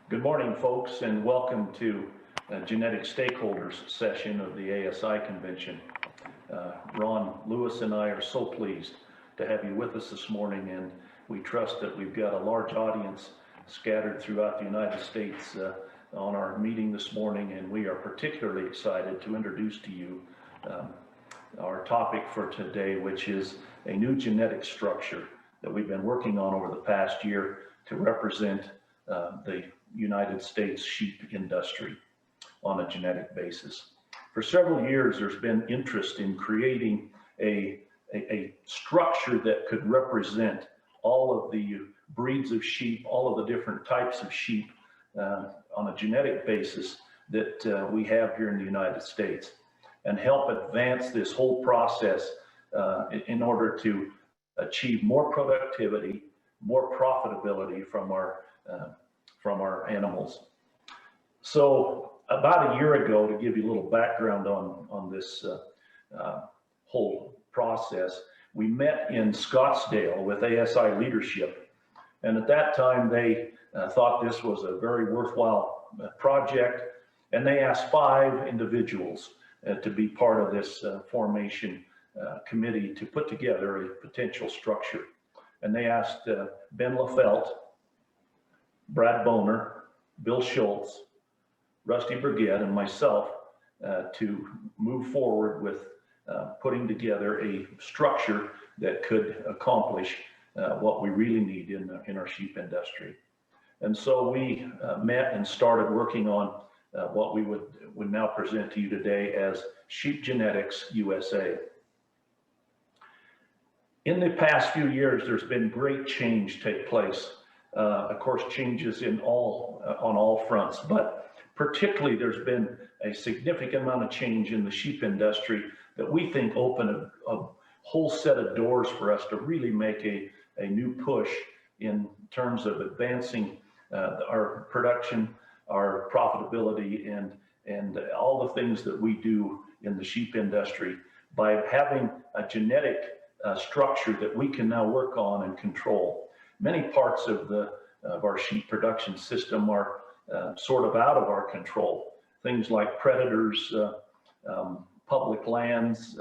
Good morning, folks, and welcome to a genetic stakeholders session of the ASI convention. Ron Lewis and I are so pleased to have you with us this morning, and we trust that we've got a large audience scattered throughout the United States on our meeting this morning, and we are particularly excited to introduce to you our topic for today, which is a new genetic structure that we've been working on over the past year to represent the United States sheep industry on a genetic basis. For several years, there's been interest in creating a structure that could represent all of the breeds of sheep, all of the different types of sheep on a genetic basis that we have here in the United States, and help advance this whole process in order to achieve more productivity, more profitability from our animals. So about a year ago, to give you a little background on this whole process, we met in Scottsdale with ASI leadership, and at that time they thought this was a very worthwhile project, and they asked 5 individuals to be part of this formation committee to put together a potential structure. And they asked Ben Lafelt, Brad Boner, Bill Scholz, Rusty Burgett, and myself to move forward with putting together a structure that could accomplish what we really need in our sheep industry. And so we met and started working on what we would now present to you today as Sheep Genetics USA. In the past few years, there's been great change take place. Of course, changes on all fronts, but particularly there's been a significant amount of change in the sheep industry that we think open a whole set of doors for us to really make a new push in terms of advancing our production, our profitability, and all the things that we do in the sheep industry by having a genetic structure that we can now work on and control. Many parts of our sheep production system are sort of out of our control. Things like predators, public lands,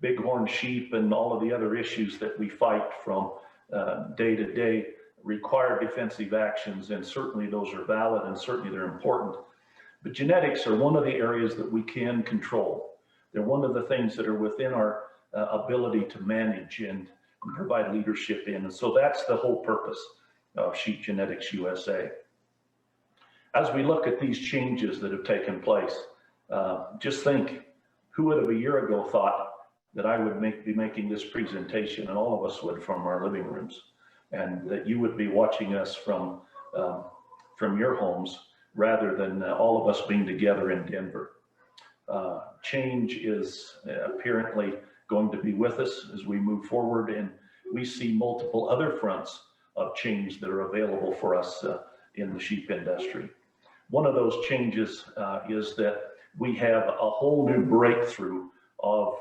bighorn sheep, and all of the other issues that we fight from day to day require defensive actions, and certainly those are valid and certainly they're important. But genetics are one of the areas that we can control. They're one of the things that are within our ability to manage and provide leadership in. And so that's the whole purpose of Sheep Genetics USA. As we look at these changes that have taken place, just think, who would have a year ago thought that I would be making this presentation, and all of us would, from our living rooms, and that you would be watching us from your homes rather than all of us being together in Denver. Change is apparently going to be with us as we move forward, and we see multiple other fronts of change that are available for us in the sheep industry. One of those changes is that we have a whole new breakthrough of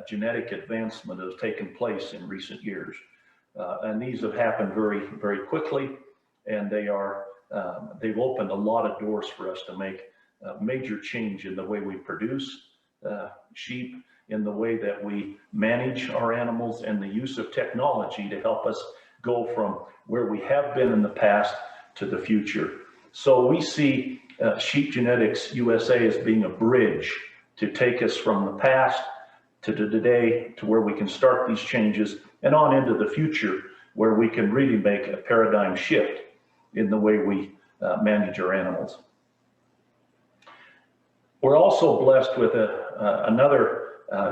genetic advancement that has taken place in recent years. And these have happened very, very quickly, and they've opened a lot of doors for us to make major change in the way we produce sheep, in the way that we manage our animals, and the use of technology to help us go from where we have been in the past to the future. So we see Sheep Genetics USA as being a bridge to take us from the past to today, to where we can start these changes, and on into the future, where we can really make a paradigm shift in the way we manage our animals. We're also blessed with another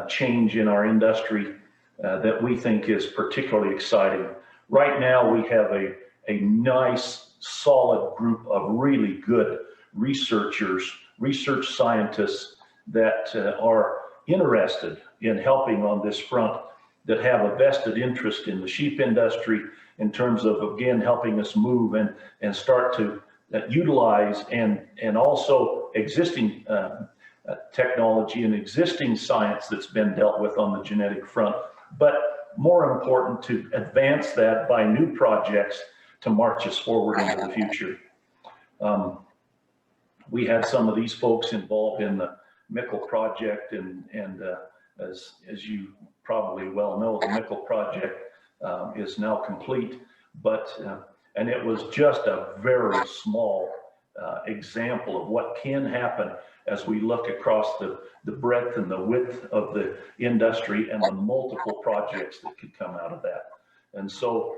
change in our industry that we think is particularly exciting. Right now, we have a nice, solid group of really good researchers, research scientists that are interested in helping on this front, that have a vested interest in the sheep industry in terms of, again, helping us move and start to utilize and also existing technology and existing science that's been dealt with on the genetic front, but more important, to advance that by new projects march us forward into the future. We had some of these folks involved in the Mickle project, and as you probably well know, the Mickle project is now complete, and it was just a very small example of what can happen as we look across the breadth and the width of the industry and the multiple projects that could come out of that. And so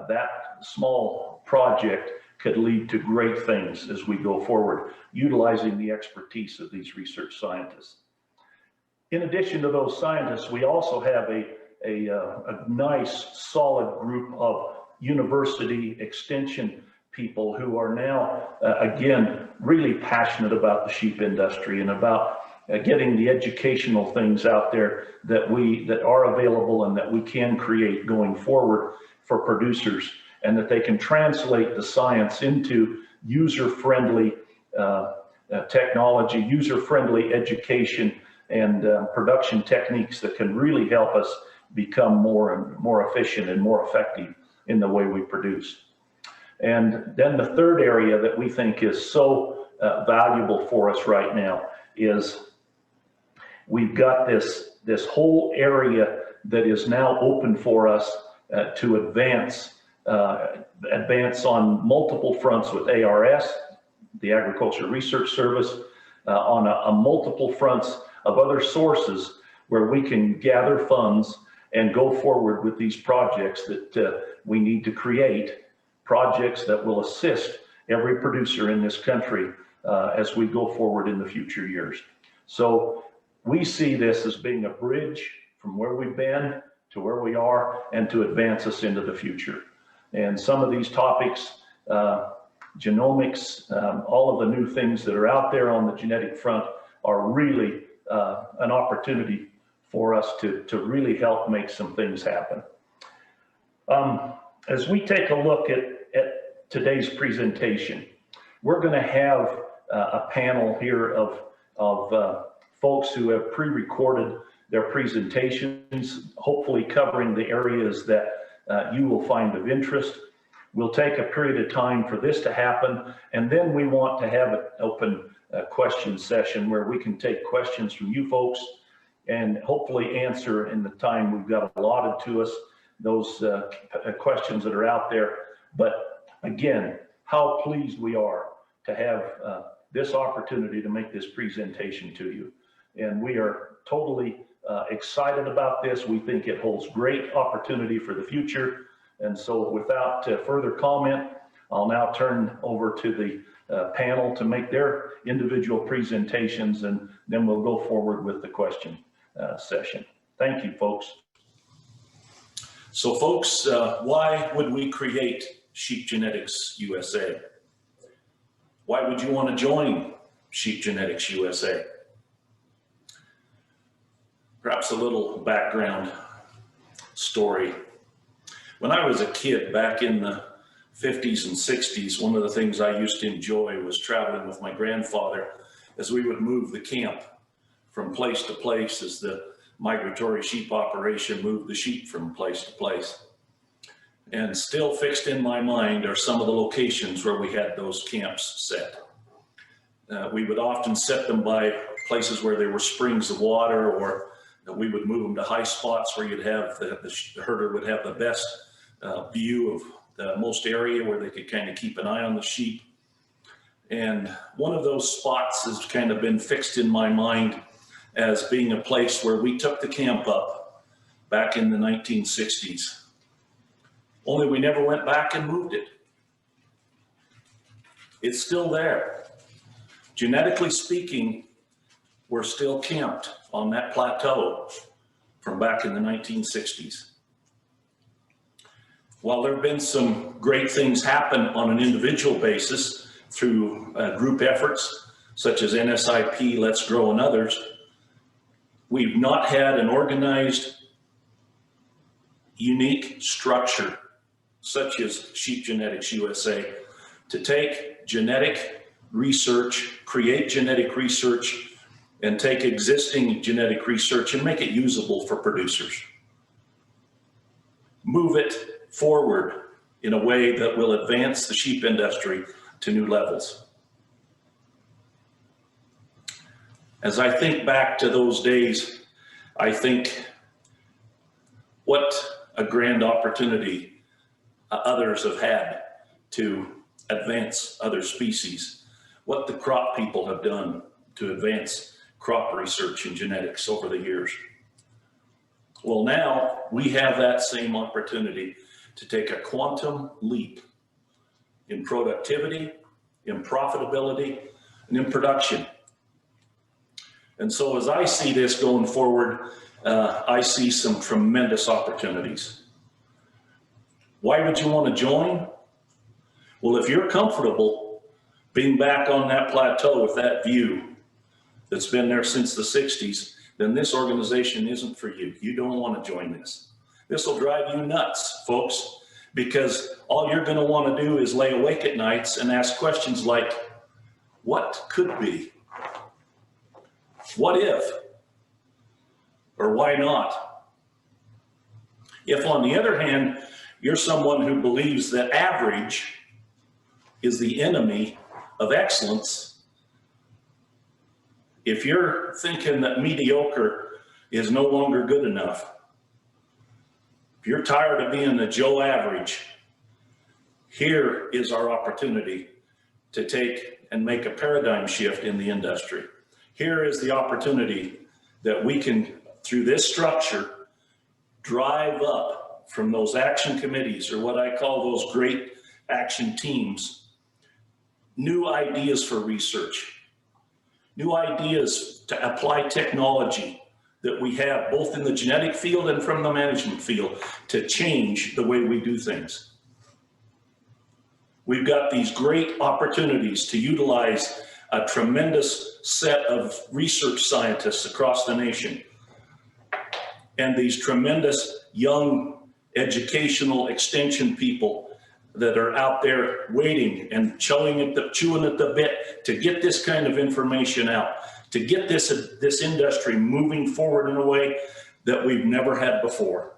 that small project could lead to great things as we go forward, utilizing the expertise of these research scientists. In addition to those scientists, we also have a nice, solid group of university extension people who are now, again, really passionate about the sheep industry and about getting the educational things out there that are available and that we can create going forward for producers, and that they can translate the science into user-friendly technology, user-friendly education, and production techniques that can really help us become more and more efficient and more effective in the way we produce. And then the third area that we think is so valuable for us right now is we've got this whole area that is now open for us to advance on multiple fronts with ARS, the Agriculture Research Service, on a multiple fronts of other sources where we can gather funds and go forward with these projects that we need to create, projects that will assist every producer in this country as we go forward in the future years. So we see this as being a bridge from where we've been to where we are and to advance us into the future. And some of these topics, genomics, all of the new things that are out there on the genetic front are really an opportunity for us to really help make some things happen. As we take a look at today's presentation, we're going to have a panel here of folks who have pre-recorded their presentations, hopefully covering the areas that you will find of interest. We'll take a period of time for this to happen, and then we want to have an open question session where we can take questions from you folks and hopefully answer in the time we've got allotted to us those questions that are out there. But again, how pleased we are to have this opportunity to make this presentation to you. And we are totally excited about this. We think it holds great opportunity for the future. And so without further comment, I'll now turn over to the panel to make their individual presentations, and then we'll go forward with the question session. Thank you, folks. So folks, why would we create Sheep Genetics USA? Why would you want to join Sheep Genetics USA? Perhaps a little background story. When I was a kid back in the 50s and 60s, one of the things I used to enjoy was traveling with my grandfather as we would move the camp from place to place as the migratory sheep operation moved the sheep from place to place. And still fixed in my mind are some of the locations where we had those camps set. We would often set them by places where there were springs of water, or we would move them to high spots where you'd have the herder would have the best view of the most area where they could kind of keep an eye on the sheep. And one of those spots has kind of been fixed in my mind as being a place where we took the camp up back in the 1960s. Only we never went back and moved it. It's still there. Genetically speaking, we're still camped on that plateau from back in the 1960s. While there have been some great things happen on an individual basis through group efforts, such as NSIP, Let's Grow, and others, we've not had an organized, unique structure, such as Sheep Genetics USA, to take genetic research, create genetic research, and take existing genetic research and make it usable for producers. Move it forward in a way that will advance the sheep industry to new levels. As I think back to those days, I think what a grand opportunity others have had to advance other species, what the crop people have done to advance crop research and genetics over the years. Well, now we have that same opportunity to take a quantum leap in productivity, in profitability, and in production. And so as I see this going forward, I see some tremendous opportunities. Why would you want to join? Well, if you're comfortable being back on that plateau with that view that's been there since the 60s, then this organization isn't for you. You don't want to join this. This will drive you nuts, folks, because all you're going to want to do is lay awake at nights and ask questions like, what could be? What if? Or why not? If, on the other hand, you're someone who believes that average is the enemy of excellence, if you're thinking that mediocre is no longer good enough, if you're tired of being the Joe average, here is our opportunity to take and make a paradigm shift in the industry. Here is the opportunity that we can, through this structure, drive up from those action committees, or what I call those great action teams, new ideas for research, new ideas to apply technology that we have both in the genetic field and from the management field to change the way we do things. We've got these great opportunities to utilize a tremendous set of research scientists across the nation and these tremendous young educational extension people that are out there waiting and chewing at the bit to get this kind of information out, to get this industry moving forward in a way that we've never had before.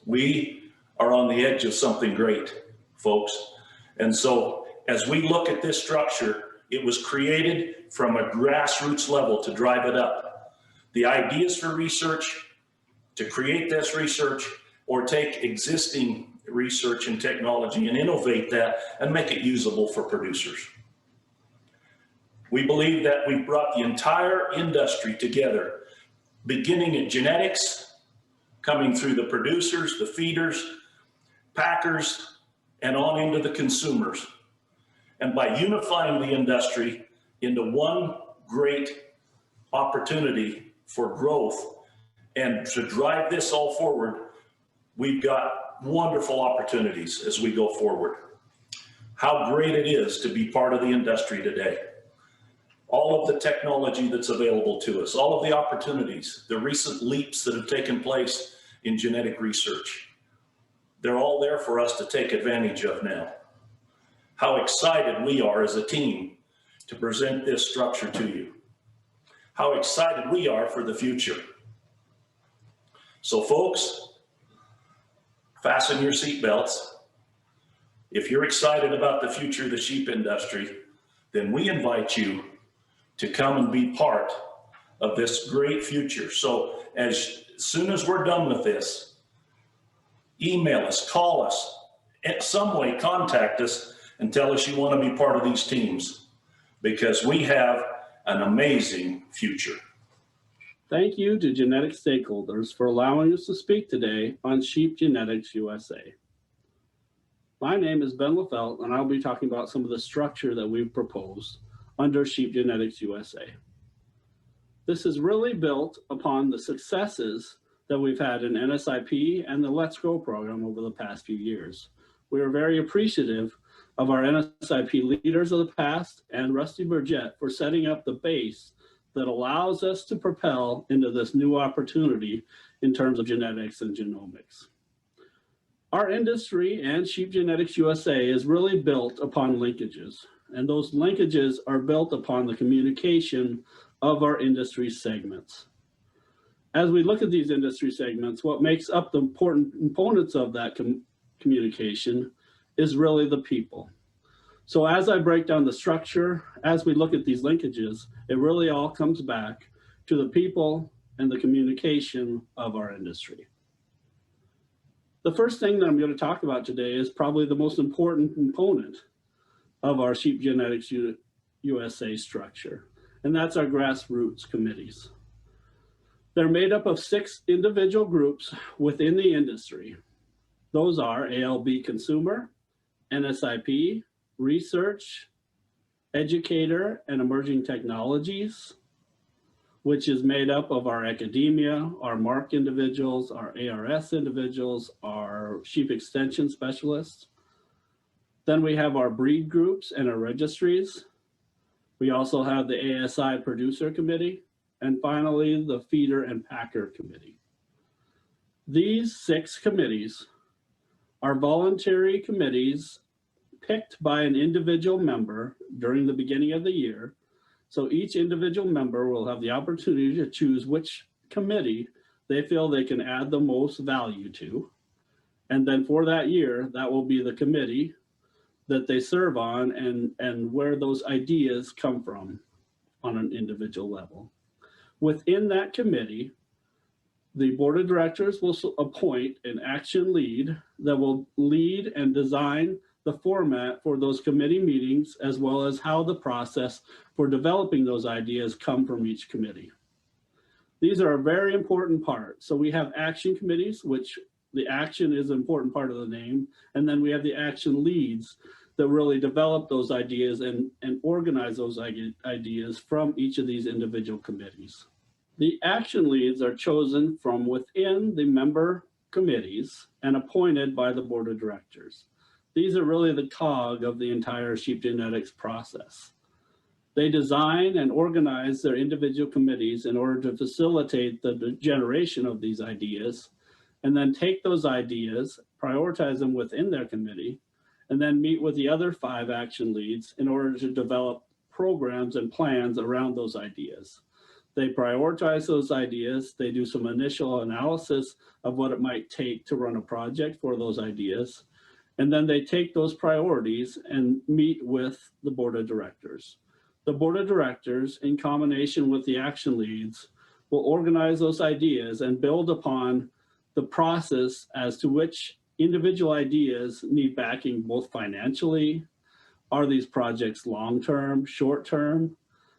We are on the edge of something great, folks. And so as we look at this structure, it was created from a grassroots level to drive it up. The ideas for research, to create this research, or take existing research and technology and innovate that and make it usable for producers. We believe that we've brought the entire industry together, beginning at genetics, coming through the producers, the feeders, packers, and on into the consumers. And by unifying the industry into one great opportunity for growth and to drive this all forward, we've got wonderful opportunities as we go forward. How great it is to be part of the industry today. All of the technology that's available to us, all of the opportunities, the recent leaps that have taken place in genetic research, they're all there for us to take advantage of now. How excited we are as a team to present this structure to you. How excited we are for the future. So folks, fasten your seatbelts. If you're excited about the future of the sheep industry, then we invite you to come and be part of this great future. So as soon as we're done with this, email us, call us, in some way contact us and tell us you want to be part of these teams, because we have an amazing future. Thank you to genetic stakeholders for allowing us to speak today on Sheep Genetics USA. My name is Ben Lefelt, and I'll be talking about some of the structure that we've proposed under Sheep Genetics USA. This is really built upon the successes that we've had in NSIP and the Let's Go program over the past few years. We are very appreciative of our NSIP leaders of the past and Rusty Burgett for setting up the base that allows us to propel into this new opportunity in terms of genetics and genomics. Our industry and Sheep Genetics USA is really built upon linkages, and those linkages are built upon the communication of our industry segments. as we look at these industry segments, what makes up the important components of that communication is really the people. So as I break down the structure, as we look at these linkages, it really all comes back to the people and the communication of our industry. The first thing that I'm going to talk about today is probably the most important component of our Sheep Genetics USA structure, and that's our grassroots committees. They're made up of 6 individual groups within the industry. Those are ALB Consumer, NSIP, Research, Educator, and Emerging Technologies, which is made up of our academia, our MARC individuals, our ARS individuals, our sheep extension specialists. Then we have our breed groups and our registries. We also have the ASI producer committee, and finally the feeder and packer committee. These 6 committees are voluntary committees picked by an individual member during the beginning of the year. So each individual member will have the opportunity to choose which committee they feel they can add the most value to. And then for that year, that will be the committee that they serve on and where those ideas come from on an individual level. Within that committee, the board of directors will appoint an action lead that will lead and design the format for those committee meetings, as well as how the process for developing those ideas come from each committee. These are a very important part. So we have action committees, which the action is an important part of the name. And then we have the action leads that really develop those ideas and organize those ideas from each of these individual committees. The action leads are chosen from within the member committees and appointed by the board of directors. These are really the cog of the entire sheep genetics process. They design and organize their individual committees in order to facilitate the generation of these ideas, and then take those ideas, prioritize them within their committee, and then meet with the other 5 action leads in order to develop programs and plans around those ideas. They prioritize those ideas, they do some initial analysis of what it might take to run a project for those ideas, and then they take those priorities and meet with the board of directors. The board of directors, in combination with the action leads, will organize those ideas and build upon the process as to which individual ideas need backing, both financially. Are these projects long-term, short-term?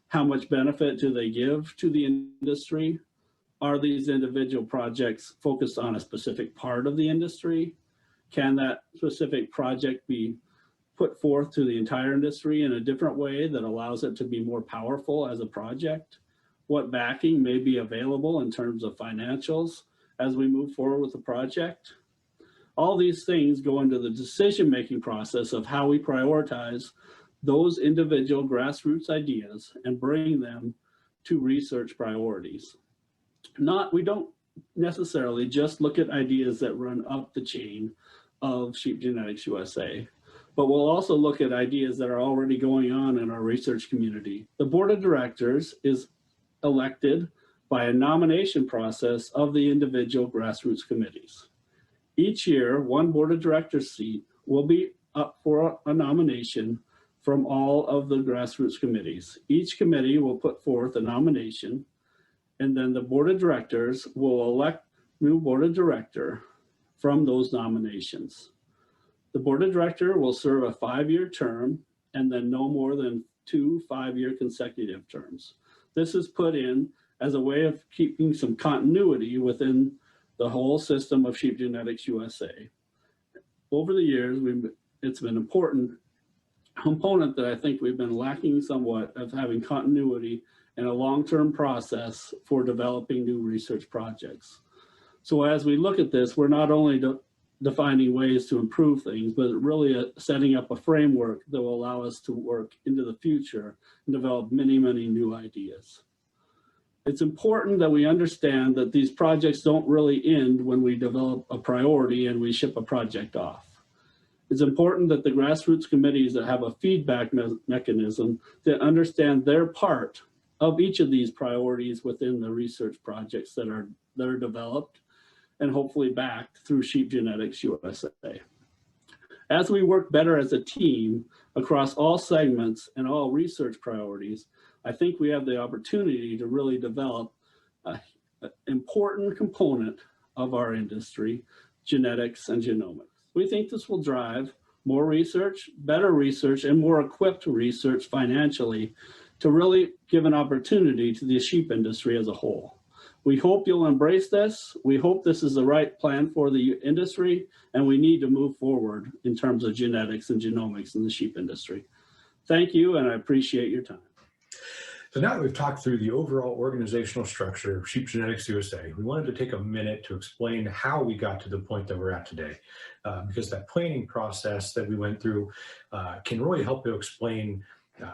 How much benefit do they give to the industry? Are these individual projects focused on a specific part of the industry? Can that specific project be put forth to the entire industry in a different way that allows it to be more powerful as a project? What backing may be available in terms of financials as we move forward with the project? All these things go into the decision-making process of how we prioritize those individual grassroots ideas and bring them to research priorities. We don't necessarily just look at ideas that run up the chain of Sheep Genetics USA, but we'll also look at ideas that are already going on in our research community. The board of directors is elected by a nomination process of the individual grassroots committees. Each year, one board of directors seat will be up for a nomination from all of the grassroots committees. Each committee will put forth a nomination, and then the board of directors will elect new board of director from those nominations. The board of directors will serve a 5-year term and then no more than 2 5-year consecutive terms. This is put in as a way of keeping some continuity within the whole system of Sheep Genetics USA. Over the years, it's been an important component that I think we've been lacking somewhat of having continuity and a long-term process for developing new research projects. So as we look at this, we're not only defining ways to improve things, but really setting up a framework that will allow us to work into the future and develop many, many new ideas. It's important that we understand that these projects don't really end when we develop a priority and we ship a project off. It's important that the grassroots committees that have a feedback mechanism that understand their part of each of these priorities within the research projects that are developed and hopefully backed through Sheep Genetics USA. As we work better as a team across all segments and all research priorities, I think we have the opportunity to really develop an important component of our industry, genetics and genomics. We think this will drive more research, better research, and more equipped research financially to really give an opportunity to the sheep industry as a whole. We hope you'll embrace this. We hope this is the right plan for the industry, and we need to move forward in terms of genetics and genomics in the sheep industry. Thank you, and I appreciate your time. So now that we've talked through the overall organizational structure of Sheep Genetics USA, we wanted to take a minute to explain how we got to the point that we're at today, because that planning process that we went through can really help to explain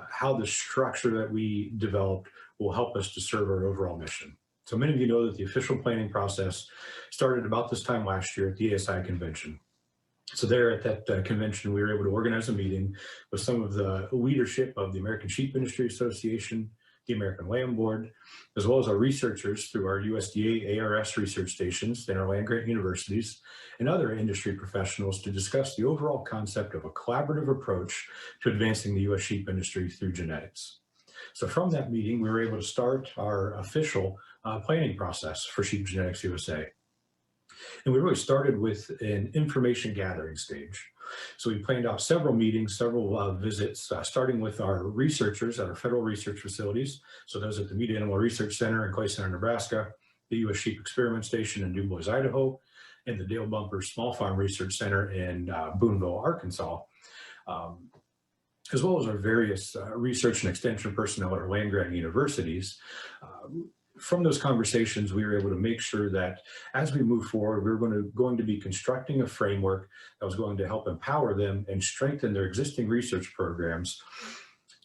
how the structure that we developed will help us to serve our overall mission. So many of you know that the official planning process started about this time last year at the ASI convention. So there at that convention, we were able to organize a meeting with some of the leadership of the American Sheep Industry Association, the American Lamb Board, as well as our researchers through our USDA ARS research stations and our land-grant universities and other industry professionals to discuss the overall concept of a collaborative approach to advancing the U.S. sheep industry through genetics. So from that meeting, we were able to start our official planning process for Sheep Genetics USA. And we really started with an information gathering stage. So we planned out several meetings, several visits, starting with our researchers at our federal research facilities. So those at the Meat Animal Research Center in Clay Center, Nebraska, the U.S. Sheep Experiment Station in DuBois, Idaho, and the Dale Bumper Small Farm Research Center in Boonville, Arkansas, as well as our various research and extension personnel at our land-grant universities. From those conversations, we were able to make sure that as we move forward, we were going to be constructing a framework that was going to help empower them and strengthen their existing research programs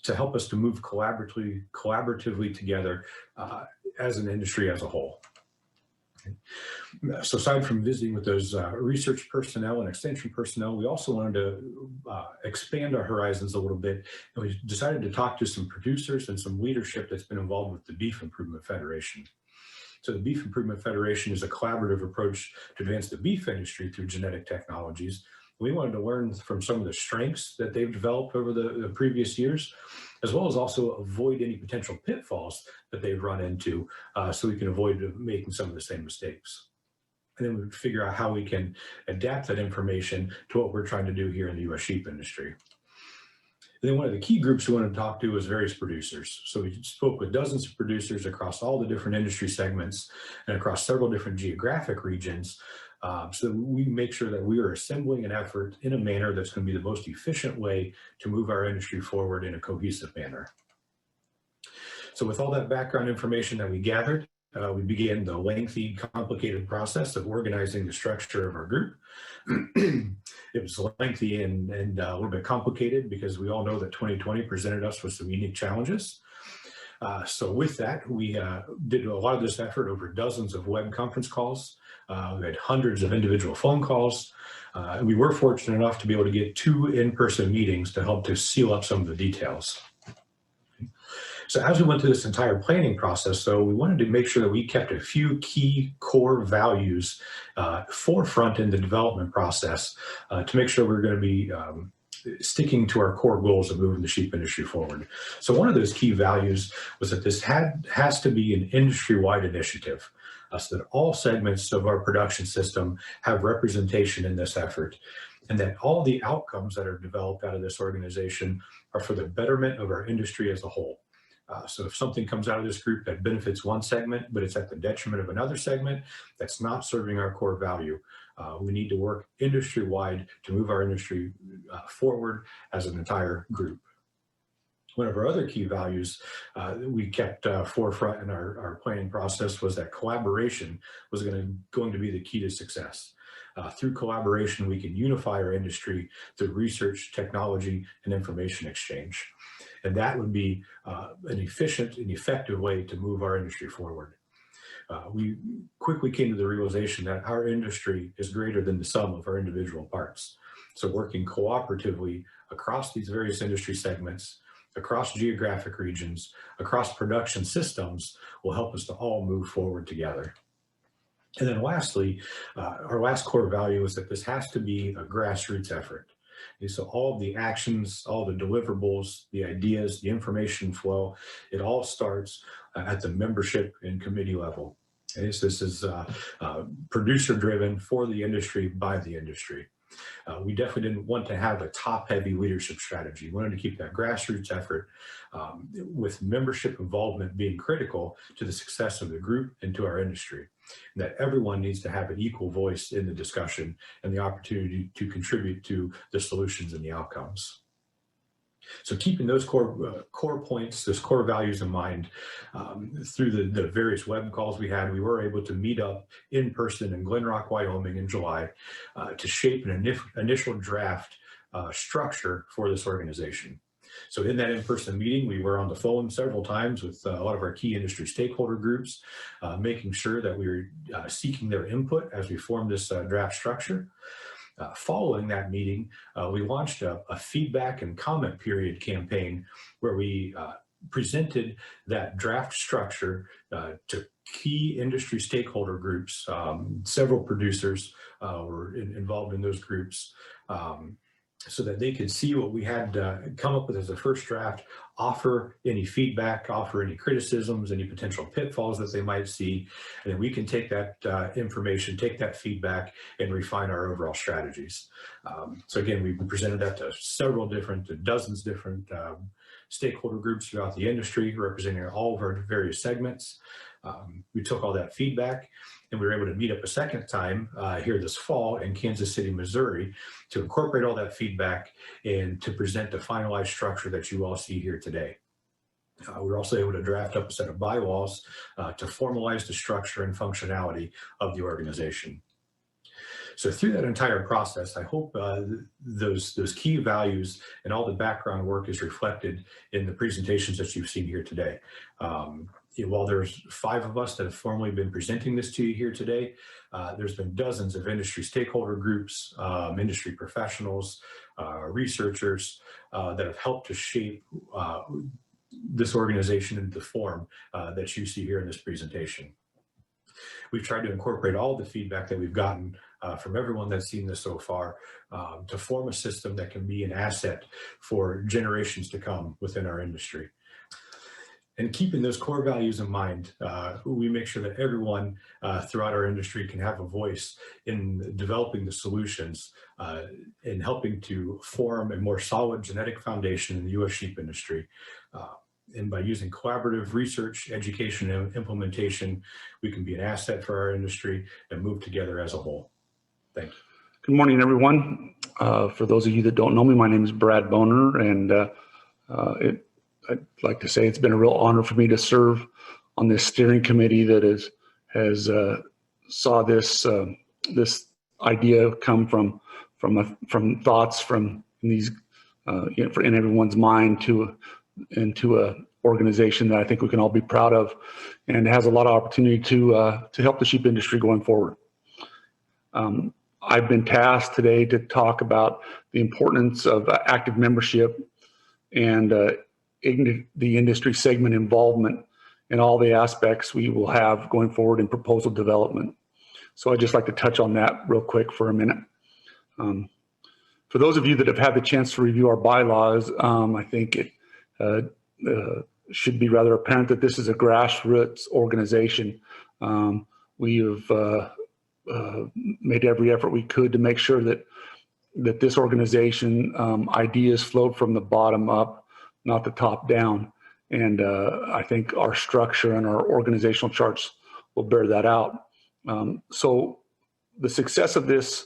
to help us to move collaboratively together as an industry as a whole. So aside from visiting with those research personnel and extension personnel, we also wanted to expand our horizons a little bit, and we decided to talk to some producers and some leadership that's been involved with the Beef Improvement Federation. So the Beef Improvement Federation is a collaborative approach to advance the beef industry through genetic technologies. We wanted to learn from some of the strengths that they've developed over the previous years, as well as also avoid any potential pitfalls that they've run into so we can avoid making some of the same mistakes. And then we figure out how we can adapt that information to what we're trying to do here in the U.S. sheep industry. And then one of the key groups we wanted to talk to was various producers. So we spoke with dozens of producers across all the different industry segments and across several different geographic regions, so that we make sure that we are assembling an effort in a manner that's going to be the most efficient way to move our industry forward in a cohesive manner. So with all that background information that we gathered, we began the lengthy, complicated process of organizing the structure of our group. It was lengthy and a little bit complicated because we all know that 2020 presented us with some unique challenges. So with that, we did a lot of this effort over dozens of web conference calls. We had hundreds of individual phone calls. And we were fortunate enough to be able to get 2 in-person meetings to help to seal up some of the details. So as we went through this entire planning process, though, we wanted to make sure that we kept a few key core values forefront in the development process to make sure we're going to be sticking to our core goals of moving the sheep industry forward. So one of those key values was that this has to be an industry-wide initiative, so that all segments of our production system have representation in this effort, and that all the outcomes that are developed out of this organization are for the betterment of our industry as a whole. So if something comes out of this group that benefits one segment, but it's at the detriment of another segment, that's not serving our core value. We need to work industry-wide to move our industry forward as an entire group. One of our other key values that we kept forefront in our planning process was that collaboration was going to be the key to success. Through collaboration, we can unify our industry through research, technology, and information exchange. And that would be an efficient and effective way to move our industry forward. We quickly came to the realization that our industry is greater than the sum of our individual parts. So working cooperatively across these various industry segments across geographic regions, across production systems will help us to all move forward together. And then lastly, our last core value is that this has to be a grassroots effort. And so all of the actions, all the deliverables, the ideas, the information flow, it all starts at the membership and committee level. And this is producer driven for the industry, by the industry. We definitely didn't want to have a top-heavy leadership strategy. We wanted to keep that grassroots effort with membership involvement being critical to the success of the group and to our industry. And that everyone needs to have an equal voice in the discussion and the opportunity to contribute to the solutions and the outcomes. So keeping those core points, those core values in mind, through the various web calls we had, we were able to meet up in person in Glen Rock, Wyoming in July to shape an initial draft structure for this organization. So in that in-person meeting, we were on the phone several times with a lot of our key industry stakeholder groups, making sure that we were seeking their input as we formed this draft structure. Following that meeting, we launched a feedback and comment period campaign where we presented that draft structure to key industry stakeholder groups. Several producers were involved in those groups, so that they could see what we had come up with as a first draft, offer any feedback, offer any criticisms, any potential pitfalls that they might see, and then we can take that information, take that feedback, and refine our overall strategies. So again, we presented that to several different, dozens different stakeholder groups throughout the industry, representing all of our various segments. We took all that feedback, and we were able to meet up a second time here this fall in Kansas City, Missouri, to incorporate all that feedback and to present the finalized structure that you all see here today. We were also able to draft up a set of bylaws to formalize the structure and functionality of the organization. So through that entire process, I hope those key values and all the background work is reflected in the presentations that you've seen here today. While there's 5 of us that have formally been presenting this to you here today, there's been dozens of industry stakeholder groups, industry professionals, researchers that have helped to shape this organization into the form that you see here in this presentation. We've tried to incorporate all the feedback that we've gotten from everyone that's seen this so far to form a system that can be an asset for generations to come within our industry. And keeping those core values in mind, we make sure that everyone throughout our industry can have a voice in developing the solutions and helping to form a more solid genetic foundation in the U.S. sheep industry. And by using collaborative research, education, and implementation, we can be an asset for our industry and move together as a whole. Thank you. Good morning, everyone. For those of you that don't know me, my name is Brad Boner, and I'd like to say it's been a real honor for me to serve on this steering committee that has saw this this idea come from thoughts from these in everyone's mind into a organization that I think we can all be proud of, and has a lot of opportunity to help the sheep industry going forward. I've been tasked today to talk about the importance of active membership and the industry segment involvement in all the aspects we will have going forward in proposal development. So I'd just like to touch on that real quick for a minute. For those of you that have had the chance to review our bylaws, I think it should be rather apparent that this is a grassroots organization. We have made every effort we could to make sure that this organization ideas flowed from the bottom up, not the top down. And I think our structure and our organizational charts will bear that out. So the success of this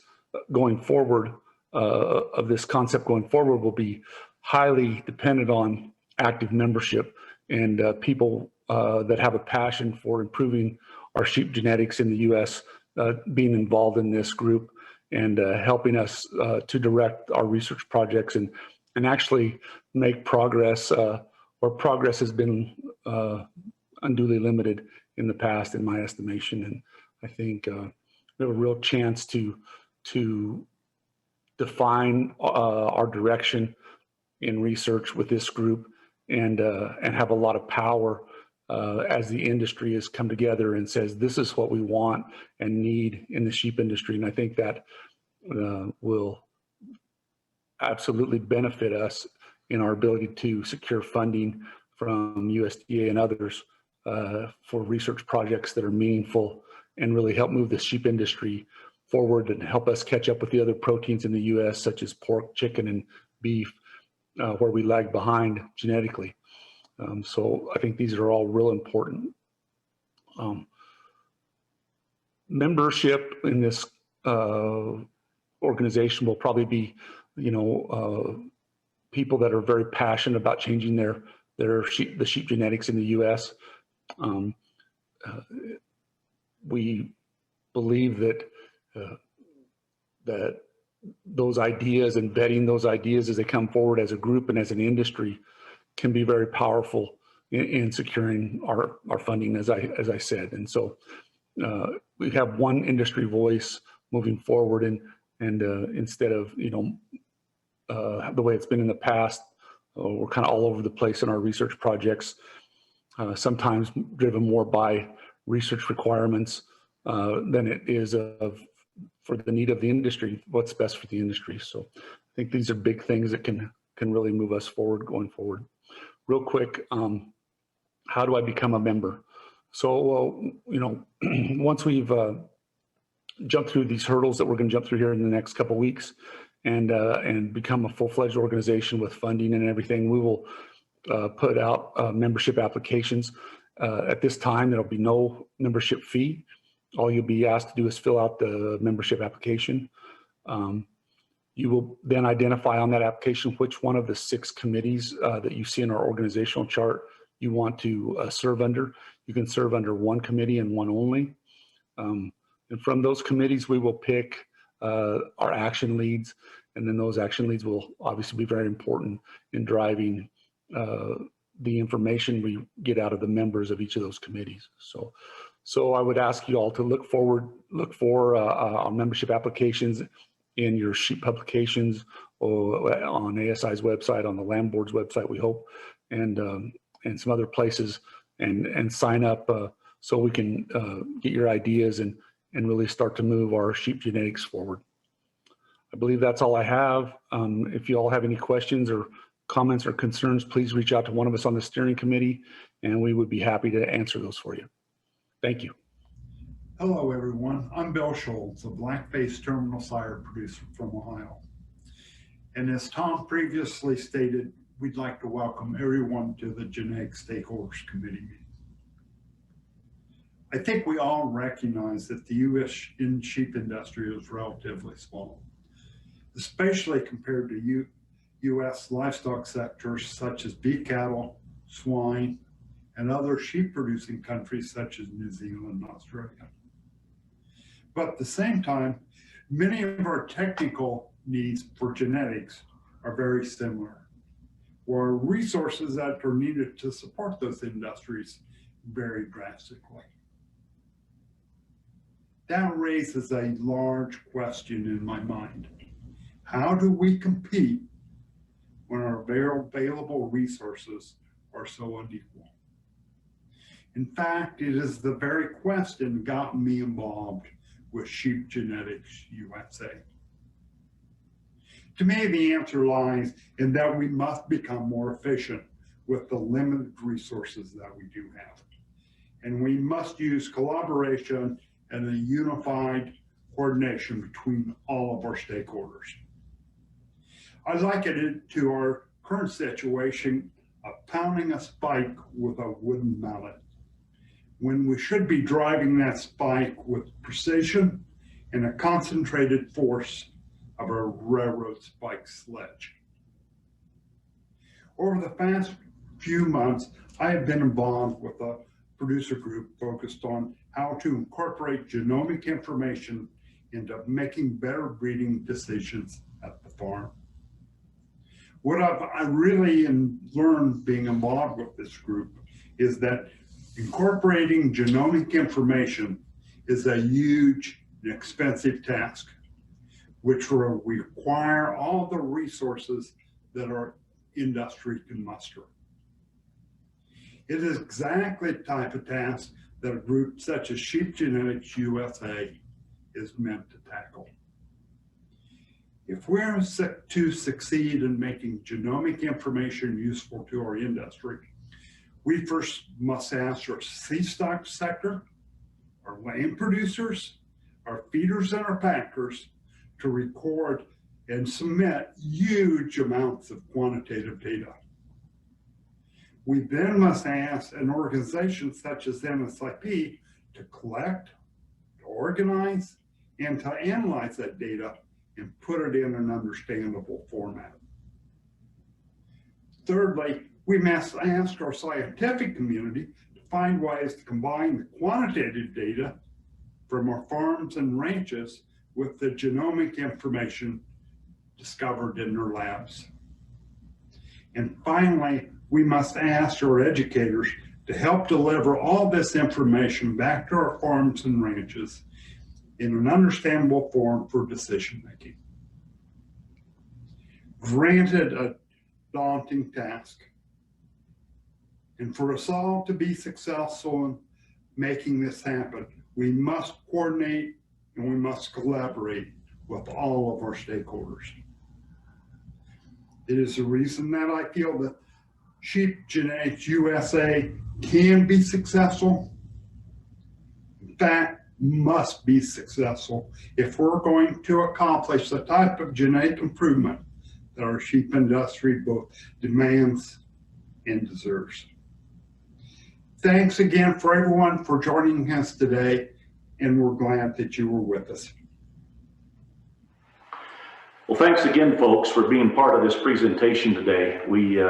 going forward, of this concept going forward, will be highly dependent on active membership and people that have a passion for improving our sheep genetics in the U.S. Being involved in this group and helping us to direct our research projects and actually make progress where progress has been unduly limited in the past, in my estimation. And I think we have a real chance to define our direction in research with this group and have a lot of power as the industry has come together and says, this is what we want and need in the sheep industry. And I think that will absolutely benefit us in our ability to secure funding from USDA and others for research projects that are meaningful and really help move the sheep industry forward and help us catch up with the other proteins in the US, such as pork, chicken, and beef, where we lag behind genetically. So I think these are all real important. Membership in this organization will probably be, people that are very passionate about changing the sheep genetics in the U.S. We believe that that those ideas and vetting those ideas as they come forward as a group and as an industry can be very powerful in securing our funding, as I said. And so we have one industry voice moving forward, and instead of the way it's been in the past, we're kind of all over the place in our research projects, sometimes driven more by research requirements than it is for the need of the industry, what's best for the industry. So I think these are big things that can really move us forward going forward. Real quick, how do I become a member? So, once we've jumped through these hurdles that we're going to jump through here in the next couple of weeks, and become a full-fledged organization with funding and everything, we will put out membership applications. At this time, there'll be no membership fee. All you'll be asked to do is fill out the membership application. You will then identify on that application which one of the 6 committees that you see in our organizational chart you want to serve under. You can serve under one committee and one only. And from those committees, we will pick our action leads, and then those action leads will obviously be very important in driving the information we get out of the members of each of those committees. So I would ask you all to look for our membership applications in your sheep publications, or on ASI's website, on the Land Board's website, we hope, and some other places, and sign up so we can get your ideas and really start to move our sheep genetics forward. I believe that's all I have. If you all have any questions or comments or concerns, please reach out to one of us on the steering committee, and we would be happy to answer those for you. Thank you. Hello, everyone. I'm Bill Scholz, a black-faced terminal sire producer from Ohio. And as Tom previously stated, we'd like to welcome everyone to the Genetic Stakeholders Committee meeting. I think we all recognize that the U.S. sheep industry is relatively small, especially compared to U.S. livestock sectors such as beef cattle, swine, and other sheep-producing countries such as New Zealand and Australia. But at the same time, many of our technical needs for genetics are very similar, where resources that are needed to support those industries vary drastically. That raises a large question in my mind. How do we compete when our available resources are so unequal? In fact, it is the very question that got me involved with Sheep Genetics USA. To me, the answer lies in that we must become more efficient with the limited resources that we do have. And we must use collaboration and a unified coordination between all of our stakeholders. I liken it to our current situation of pounding a spike with a wooden mallet, when we should be driving that spike with precision and a concentrated force of a railroad spike sledge. Over the past few months, I have been involved with a producer group focused on how to incorporate genomic information into making better breeding decisions at the farm. What I really learned being involved with this group is that incorporating genomic information is a huge and expensive task, which will require all the resources that our industry can muster. It is exactly the type of task that a group such as Sheep Genetics USA is meant to tackle. If we're to succeed in making genomic information useful to our industry, we first must ask our feedstock sector, our lamb producers, our feeders, and our packers to record and submit huge amounts of quantitative data. We then must ask an organization such as MSIP to collect, to organize, and to analyze that data and put it in an understandable format. Thirdly, we must ask our scientific community to find ways to combine the quantitative data from our farms and ranches with the genomic information discovered in their labs. And finally, we must ask our educators to help deliver all this information back to our farms and ranches in an understandable form for decision making. Granted, a daunting task. And for us all to be successful in making this happen, we must coordinate and we must collaborate with all of our stakeholders. It is the reason that I feel that Sheep Genetics USA can be successful. In fact, must be successful if we're going to accomplish the type of genetic improvement that our sheep industry both demands and deserves. Thanks again for everyone for joining us today, and we're glad that you were with us. Well, thanks again, folks, for being part of this presentation today. We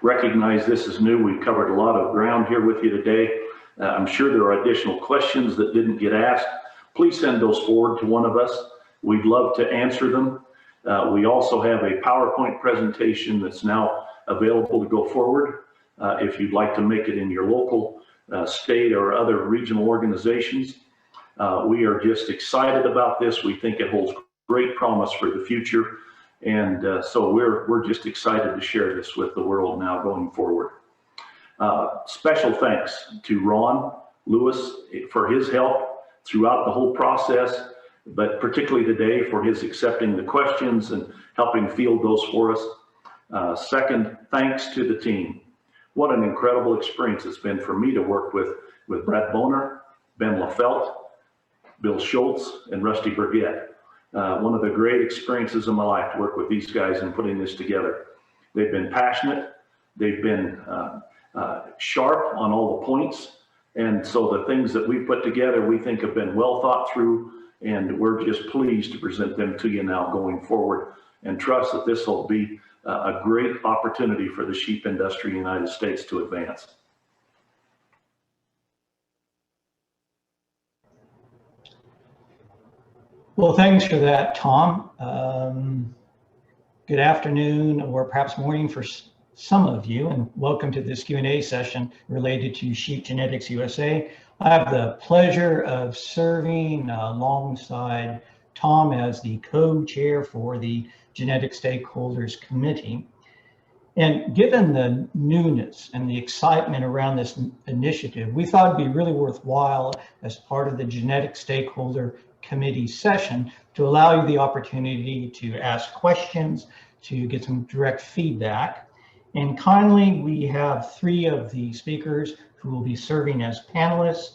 recognize this is new. We've covered a lot of ground here with you today. I'm sure there are additional questions that didn't get asked. Please send those forward to one of us. We'd love to answer them. We also have a PowerPoint presentation that's now available to go forward. If you'd like to make it in your local state or other regional organizations. We are just excited about this. We think it holds great promise for the future. And so we're just excited to share this with the world now going forward. Special thanks to Ron Lewis for his help throughout the whole process, but particularly today for his accepting the questions and helping field those for us. Second, thanks to the team. What an incredible experience it's been for me to work with Brad Boner, Ben LaFelt, Bill Scholz, and Rusty Burgett. One of the great experiences of my life to work with these guys in putting this together. They've been passionate. They've been sharp on all the points. And so the things that we put together, we think have been well thought through, and we're just pleased to present them to you now going forward and trust that this will be a great opportunity for the sheep industry in the United States to advance. Well, thanks for that, Tom. Good afternoon, or perhaps morning for some of you, and welcome to this Q&A session related to Sheep Genetics USA. I have the pleasure of serving alongside Tom as the co-chair for the Genetic Stakeholders Committee. And given the newness and the excitement around this initiative, we thought it'd be really worthwhile as part of the Genetic Stakeholder Committee session to allow you the opportunity to ask questions, to get some direct feedback. And kindly, we have three of the speakers who will be serving as panelists,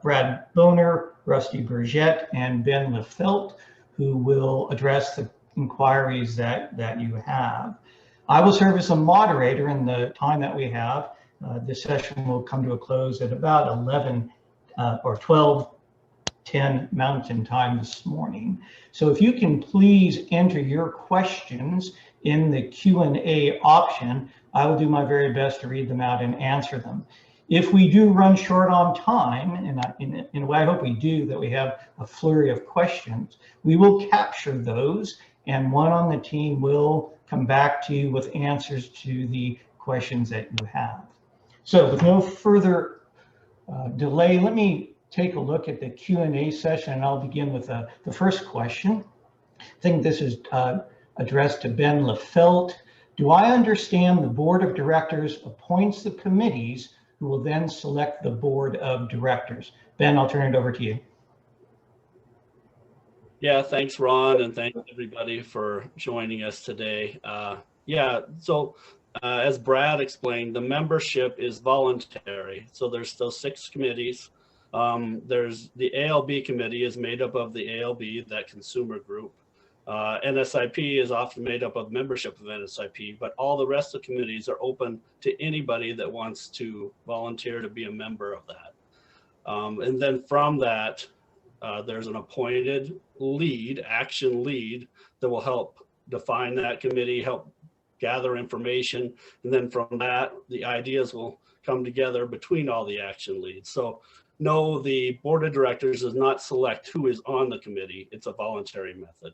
Brad Boner, Rusty Burgett, and Ben LaFelt, who will address the inquiries that you have. I will serve as a moderator in the time that we have. This session will come to a close at about 11 or 12:10 Mountain Time this morning. So if you can please enter your questions in the Q&A option, I will do my very best to read them out and answer them. If we do run short on time, and in a way I hope we do, that we have a flurry of questions, we will capture those, and one on the team will come back to you with answers to the questions that you have. So with no further delay, let me take a look at the Q&A session, and I'll begin with the first question. I think this is addressed to Ben LaFelt. Do I understand the board of directors appoints the committees who will then select the board of directors. Ben, I'll turn it over to you. Yeah, thanks, Ron, and thanks everybody for joining us today. As Brad explained, the membership is voluntary. So there's still 6 committees. There's the ALB committee is made up of the ALB, that consumer group. NSIP is often made up of membership of NSIP, but all the rest of the committees are open to anybody that wants to volunteer to be a member of that. And then from that, there's an appointed lead, action lead, that will help define that committee, help gather information. And then from that, the ideas will come together between all the action leads. So no, the board of directors does not select who is on the committee. It's a voluntary method.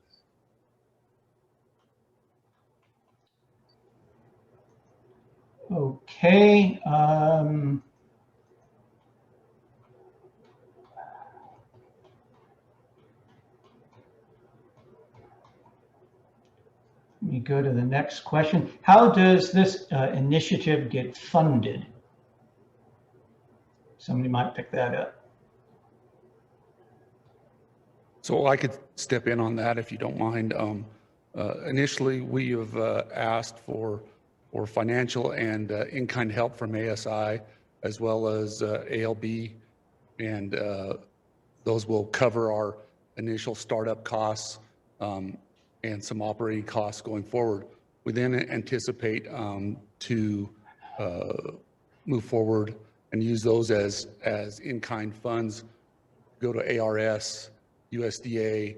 Okay. Let me go to the next question. How does this initiative get funded? Somebody might pick that up. So I could step in on that if you don't mind. Initially, we have asked for financial and in-kind help from ASI, as well as ALB, and those will cover our initial startup costs and some operating costs going forward. We then anticipate to move forward and use those as in-kind funds, go to ARS, USDA,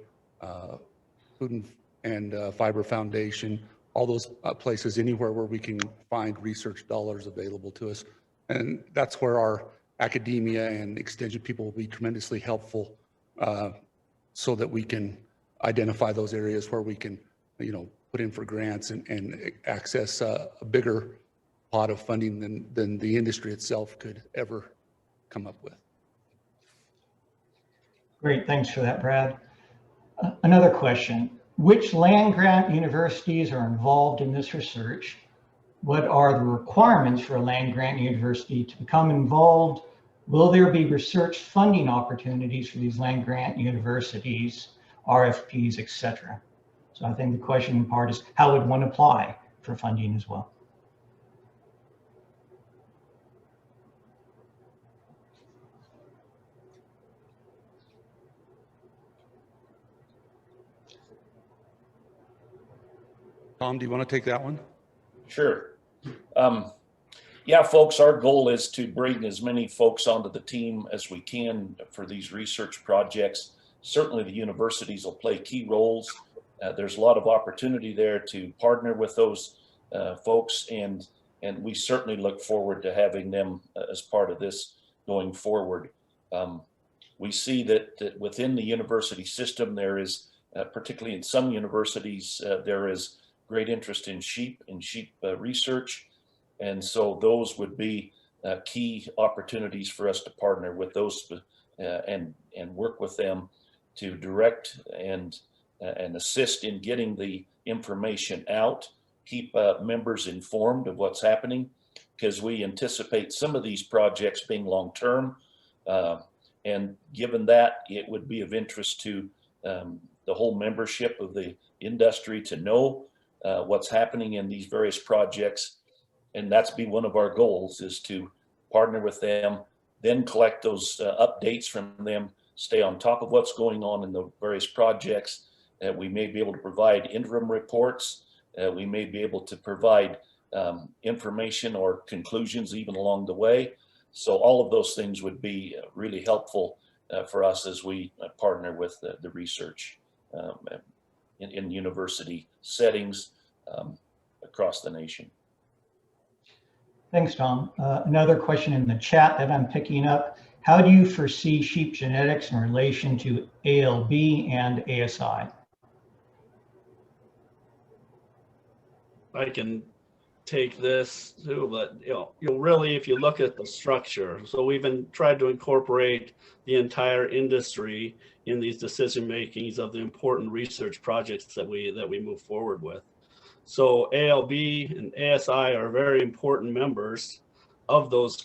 Food and Fiber Foundation, all those places, anywhere where we can find research dollars available to us. And that's where our academia and extension people will be tremendously helpful, so that we can identify those areas where we can, put in for grants and access a bigger pot of funding than the industry itself could ever come up with. Great, thanks for that, Brad. Another question. Which land-grant universities are involved in this research? What are the requirements for a land-grant university to become involved? Will there be research funding opportunities for these land-grant universities, RFPs, etc.? So I think the question in part is, how would one apply for funding as well? Tom, do you want to take that one? Sure. Yeah, folks, our goal is to bring as many folks onto the team as we can for these research projects. Certainly the universities will play key roles. There's a lot of opportunity there to partner with those folks, and we certainly look forward to having them as part of this going forward. We see that within the university system, there is, particularly in some universities, there is great interest in sheep research. And so those would be key opportunities for us to partner with those and work with them to direct and assist in getting the information out, keep members informed of what's happening, because we anticipate some of these projects being long-term. And given that, it would be of interest to the whole membership of the industry to know what's happening in these various projects. And that's be one of our goals, is to partner with them, then collect those updates from them, stay on top of what's going on in the various projects. We may be able to provide interim reports. We may be able to provide information or conclusions even along the way. So all of those things would be really helpful for us as we partner with the research in university settings across the nation. Thanks, Tom. Another question in the chat that I'm picking up. How do you foresee sheep genetics in relation to ALB and ASI? I can take this too, but really, if you look at the structure, so we've tried to incorporate the entire industry in these decision makings of the important research projects that we move forward with. So ALB and ASI are very important members, of those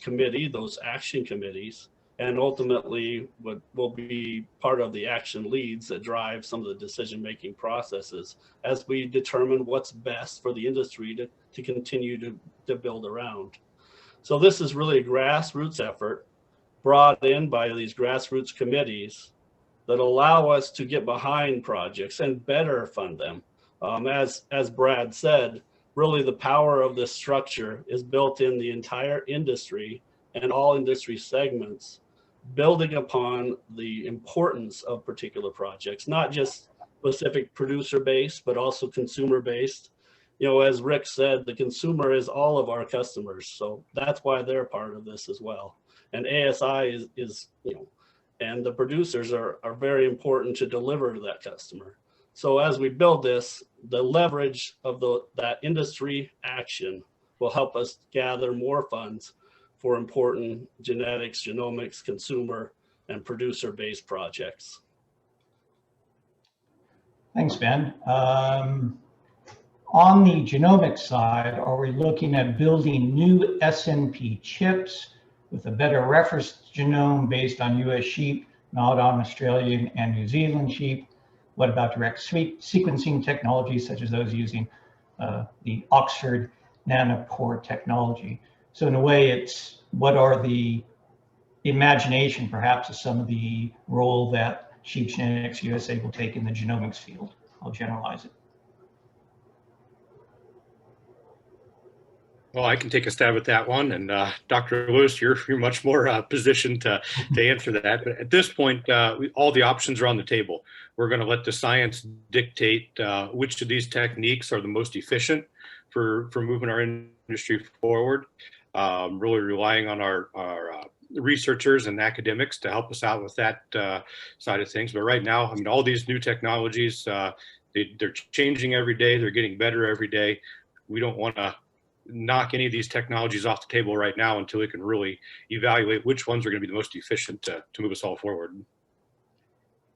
those action committees, and ultimately will be part of the action leads that drive some of the decision-making processes as we determine what's best for the industry to continue to build around. So this is really a grassroots effort brought in by these grassroots committees that allow us to get behind projects and better fund them. As Brad said, really the power of this structure is built in the entire industry and all industry segments, building upon the importance of particular projects, not just specific producer-based, but also consumer-based. You know, as Rick said, the consumer is all of our customers. So that's why they're part of this as well. And ASI is you know, and the producers are very important to deliver to that customer. So as we build this, the leverage of that industry action will help us gather more funds for important genetics, genomics, consumer, and producer-based projects. Thanks, Ben. On the genomics side, are we looking at building new SNP chips with a better reference genome based on US sheep, not on Australian and New Zealand sheep? What about direct sequencing technologies such as those using the Oxford nanopore technology? So in a way, it's what are the imagination perhaps of some of the role that Sheep Genetics USA will take in the genomics field. I'll generalize it. Well, I can take a stab at that one, and Dr. Lewis, you're much more positioned to answer that. But at this point, all the options are on the table. We're going to let the science dictate which of these techniques are the most efficient for moving our industry forward. Really relying on our researchers and academics to help us out with that side of things. But right now, I mean, all these new technologies, they're changing every day. They're getting better every day. We don't want to knock any of these technologies off the table right now until we can really evaluate which ones are going to be the most efficient to move us all forward.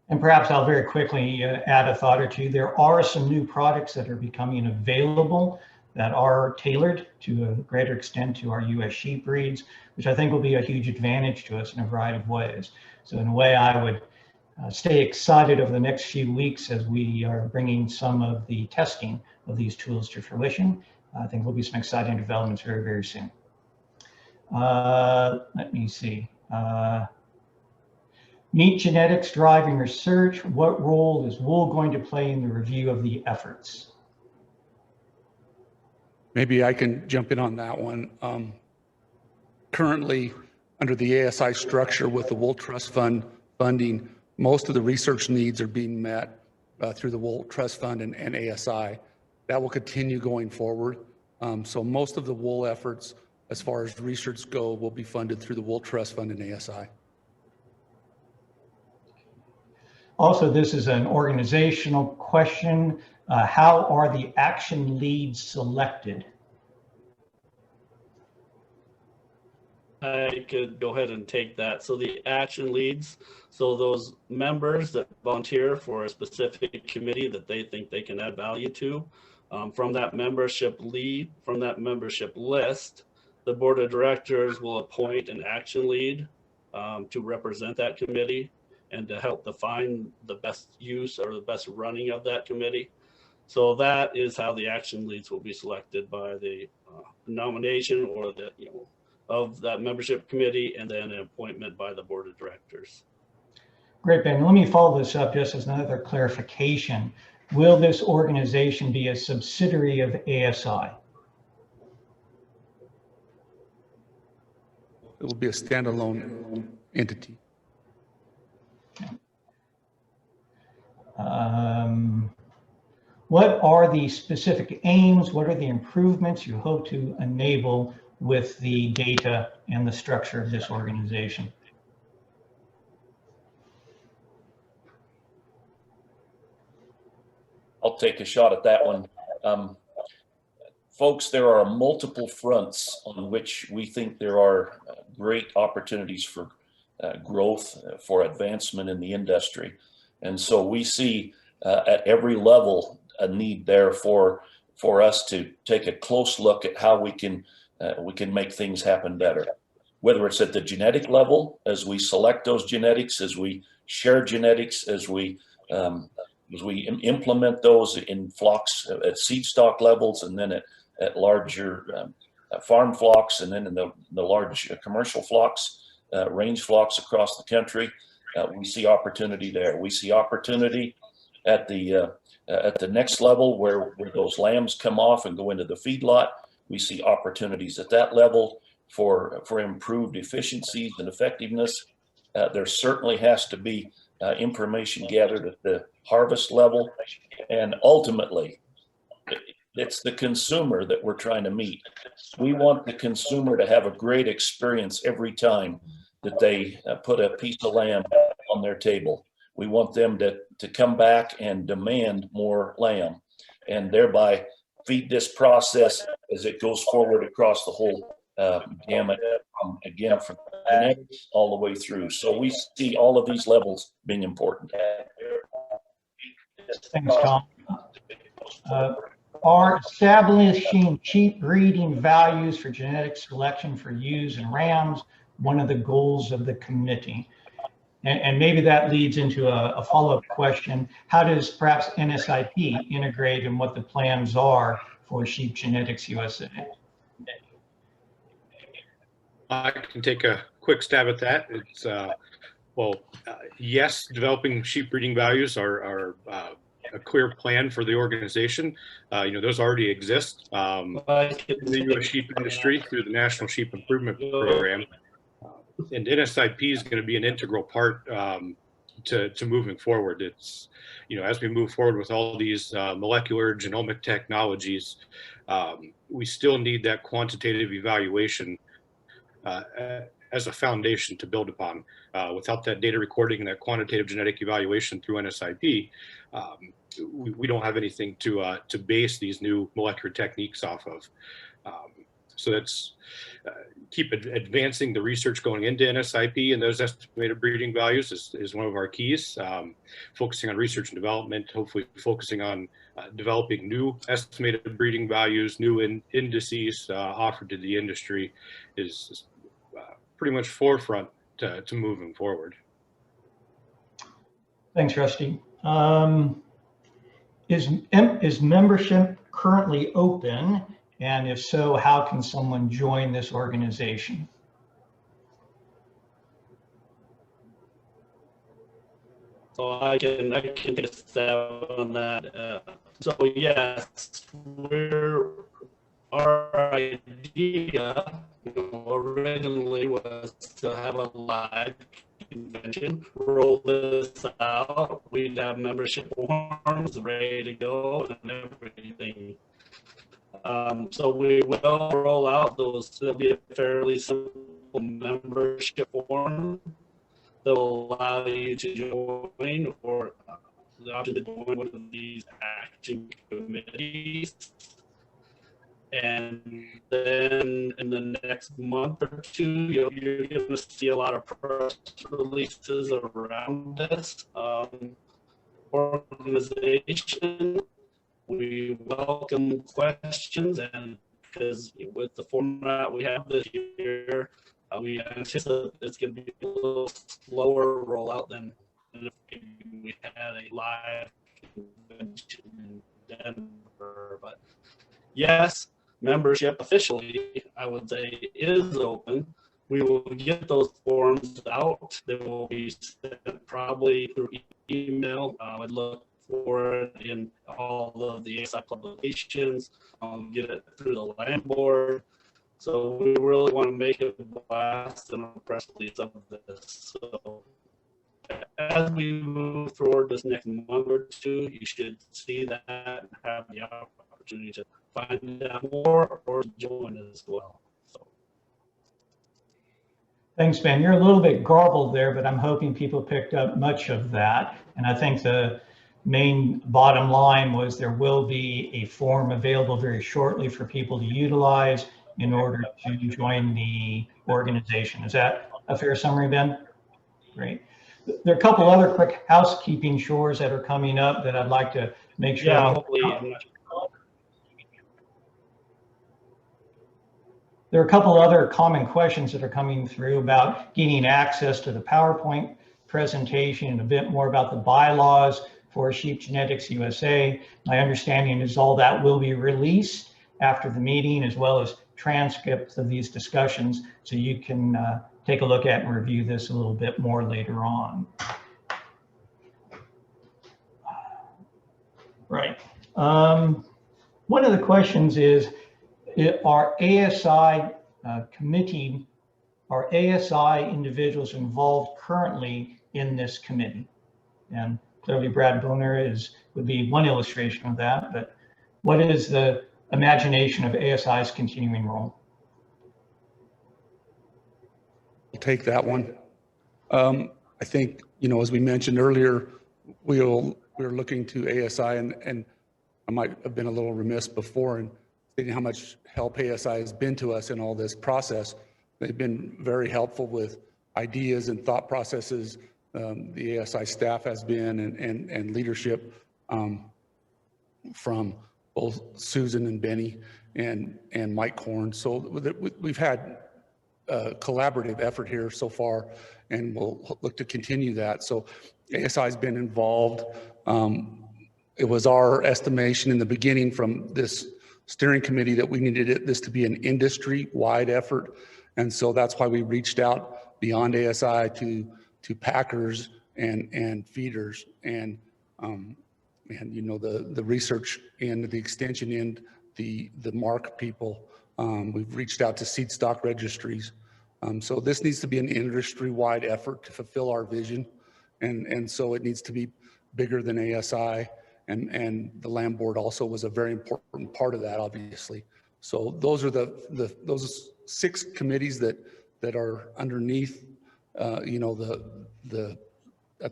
And perhaps I'll very quickly add a thought or two. There are some new products that are becoming available that are tailored to a greater extent to our US sheep breeds, which I think will be a huge advantage to us in a variety of ways. So in a way, I would stay excited over the next few weeks as we are bringing some of the testing of these tools to fruition. I think there'll be some exciting developments very, very soon. Let me see. Meat genetics driving research. What role is wool going to play in the review of the efforts? Maybe I can jump in on that one. Currently, under the ASI structure with the Wool Trust Fund funding, most of the research needs are being met through the Wool Trust Fund and ASI. That will continue going forward. So most of the wool efforts, as far as research go, will be funded through the Wool Trust Fund and ASI. Also, this is an organizational question. How are the action leads selected? I could go ahead and take that. So the action leads, so those members that volunteer for a specific committee that they think they can add value to, from that membership list, the board of directors will appoint an action lead to represent that committee and to help define the best use or the best running of that committee. So that is how the action leads will be selected by the nomination or the of that membership committee, and then an appointment by the board of directors. Great, Ben. Let me follow this up just as another clarification. Will this organization be a subsidiary of ASI? It will be a standalone entity. What are the specific aims? What are the improvements you hope to enable with the data and the structure of this organization? I'll take a shot at that one. Folks, there are multiple fronts on which we think there are great opportunities for growth, for advancement in the industry. And so we see at every level a need there for us to take a close look at how we can we can make things happen better. Whether it's at the genetic level, as we select those genetics, as we share genetics, as we implement those in flocks at seed stock levels, and then at larger farm flocks, and then in the large commercial flocks, range flocks across the country, we see opportunity there. We see opportunity at the next level where those lambs come off and go into the feedlot. We see opportunities at that level for improved efficiencies and effectiveness. There certainly has to be information gathered at the harvest level, and ultimately, it's the consumer that we're trying to meet. We want the consumer to have a great experience every time that they put a piece of lamb on their table. We want them to come back and demand more lamb, and thereby feed this process as it goes forward across the whole gamut, again, from genetics all the way through. So we see all of these levels being important. Thanks, Tom. Are establishing cheap breeding values for genetic selection for ewes and rams one of the goals of the committee? And maybe that leads into a follow-up question. How does perhaps NSIP integrate in what the plans are for Sheep Genetics USA? I can take a quick stab at that. It's yes, developing sheep breeding values are a clear plan for the organization. Those already exist in the U.S. sheep industry through the National Sheep Improvement Program. And NSIP is going to be an integral part to moving forward. It's, as we move forward with all these molecular genomic technologies, we still need that quantitative evaluation as a foundation to build upon. Without that data recording and that quantitative genetic evaluation through NSIP, we don't have anything to base these new molecular techniques off of. So that's keep advancing the research going into NSIP and those estimated breeding values is one of our keys. Focusing on research and development, hopefully focusing on developing new estimated breeding values, new indices offered to the industry is pretty much forefront to moving forward. Thanks, Rusty. Is membership currently open? And if so, how can someone join this organization? So I can take a stab on that. So yes, our idea originally was to have a live convention, roll this out. We'd have membership forms ready to go and everything. So we will roll out those. It'll be a fairly simple membership form that will allow you to join or the option to join one of these action committees. And then in the next month or two, you're going to see a lot of press releases around this organization. We welcome questions, and because with the format we have this year, we anticipate it's going to be a little slower rollout than if we had a live convention in Denver. But yes, membership officially, I would say, is open. We will get those forms out. They will be sent probably through email. I'd look for it in all of the ASI publications. I'll get it through the land board. So we really want to make it blast and a press release of this. So as we move forward this next month or two, you should see that and have the opportunity to find out more or join as well. So. Thanks, Ben. You're a little bit garbled there, but I'm hoping people picked up much of that. And I think the main bottom line was there will be a form available very shortly for people to utilize in order to join the organization. Is that a fair summary, Ben? Great. There are a couple other quick housekeeping chores that are coming up that I'd like to make sure. Yeah, hopefully. There are a couple other common questions that are coming through about gaining access to the PowerPoint presentation and a bit more about the bylaws for Sheep Genetics USA. My understanding is all that will be released after the meeting, as well as transcripts of these discussions, so you can take a look at and review this a little bit more later on. Right. One of the questions is, are ASI are ASI individuals involved currently in this committee? And clearly Brad Boner would be one illustration of that, but what is the imagination of ASI's continuing role? I'll take that one. I think, as we mentioned earlier, we're looking to ASI, and I might have been a little remiss before in stating how much help ASI has been to us in all this process. They've been very helpful with ideas and thought processes. The ASI staff has been, and leadership from both Susan and Benny and Mike Korn. So we've had a collaborative effort here so far, and we'll look to continue that. So ASI has been involved. It was our estimation in the beginning from this steering committee that we needed this to be an industry-wide effort. And so that's why we reached out beyond ASI to packers and feeders and the research and the extension and the mark people. We've reached out to seed stock registries. So this needs to be an industry-wide effort to fulfill our vision. And so it needs to be bigger than ASI. And the land board also was a very important part of that, obviously. So those are those 6 committees that are underneath, at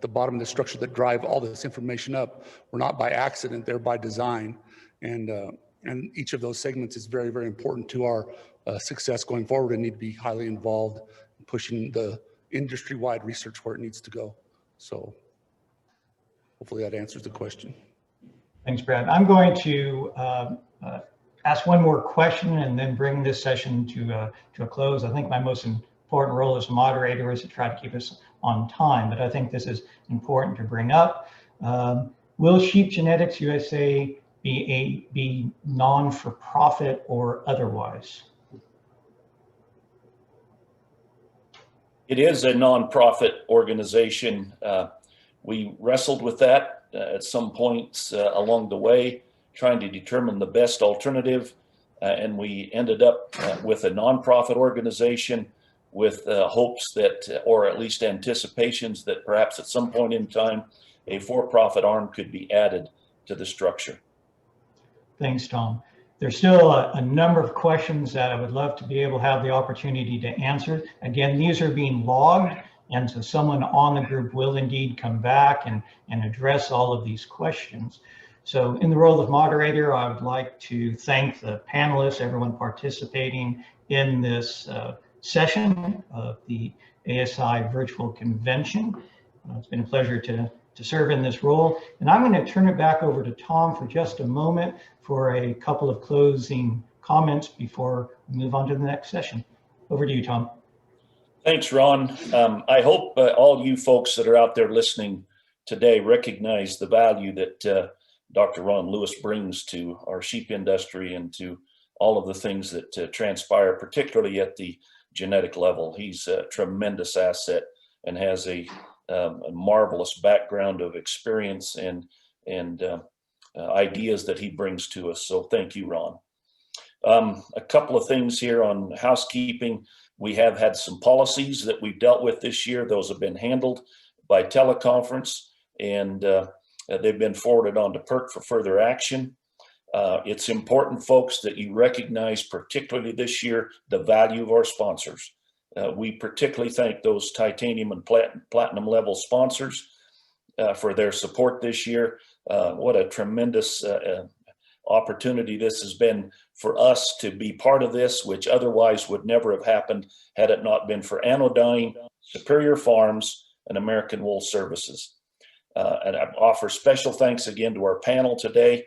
the bottom of the structure that drive all this information up. We're not by accident, they're by design. And each of those segments is very, very important to our success going forward, and need to be highly involved in pushing the industry-wide research where it needs to go. So hopefully that answers the question. Thanks, Brad. I'm going to ask one more question and then bring this session to a close. I think my most important role as a moderator is to try to keep us on time, but I think this is important to bring up. Will Sheep Genetics USA be non-for-profit or otherwise? It is a nonprofit organization. We wrestled with that at some points along the way, trying to determine the best alternative. And we ended up with a nonprofit organization with hopes that, or at least anticipations that perhaps at some point in time, a for-profit arm could be added to the structure. Thanks, Tom. There's still a number of questions that I would love to be able to have the opportunity to answer. Again, these are being logged, and so someone on the group will indeed come back and address all of these questions. So in the role of moderator, I would like to thank the panelists, everyone participating in this session of the ASI virtual convention. It's been a pleasure to serve in this role. And I'm going to turn it back over to Tom for just a moment for a couple of closing comments before we move on to the next session. Over to you, Tom. Thanks, Ron. I hope all you folks that are out there listening today recognize the value that Dr. Ron Lewis brings to our sheep industry and to all of the things that transpire, particularly at the genetic level. He's a tremendous asset and has a marvelous background of experience and ideas that he brings to us. So thank you, Ron. A couple of things here on housekeeping. We have had some policies that we've dealt with this year. Those have been handled by teleconference, and they've been forwarded on to PERC for further action. It's important, folks, that you recognize, particularly this year, the value of our sponsors. We particularly thank those titanium and platinum level sponsors for their support this year. What a tremendous opportunity this has been for us to be part of this, which otherwise would never have happened had it not been for Anodyne, Superior Farms, and American Wool Services. And I offer special thanks again to our panel today.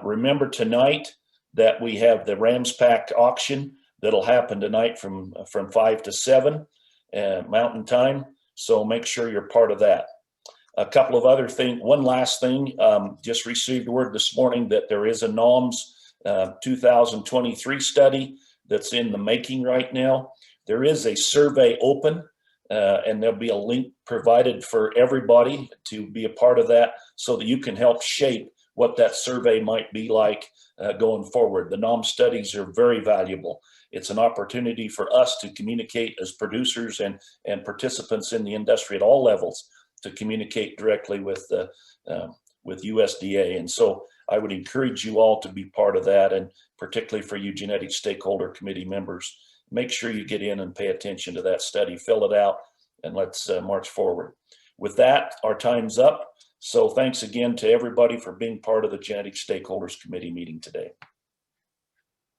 Remember tonight that we have the Rams Pack auction that'll happen tonight from 5 to 7 Mountain Time. So make sure you're part of that. A couple of other things. One last thing, just received word this morning that there is a NOMS 2023 study that's in the making right now. There is a survey open, and there'll be a link provided for everybody to be a part of that so that you can help shape what that survey might be like going forward. The NOM studies are very valuable. It's an opportunity for us to communicate as producers and participants in the industry at all levels to communicate directly with USDA. And so I would encourage you all to be part of that, and particularly for you genetic stakeholder committee members, make sure you get in and pay attention to that study, fill it out, and let's march forward. With that, our time's up. So thanks again to everybody for being part of the Genetic Stakeholders Committee meeting today.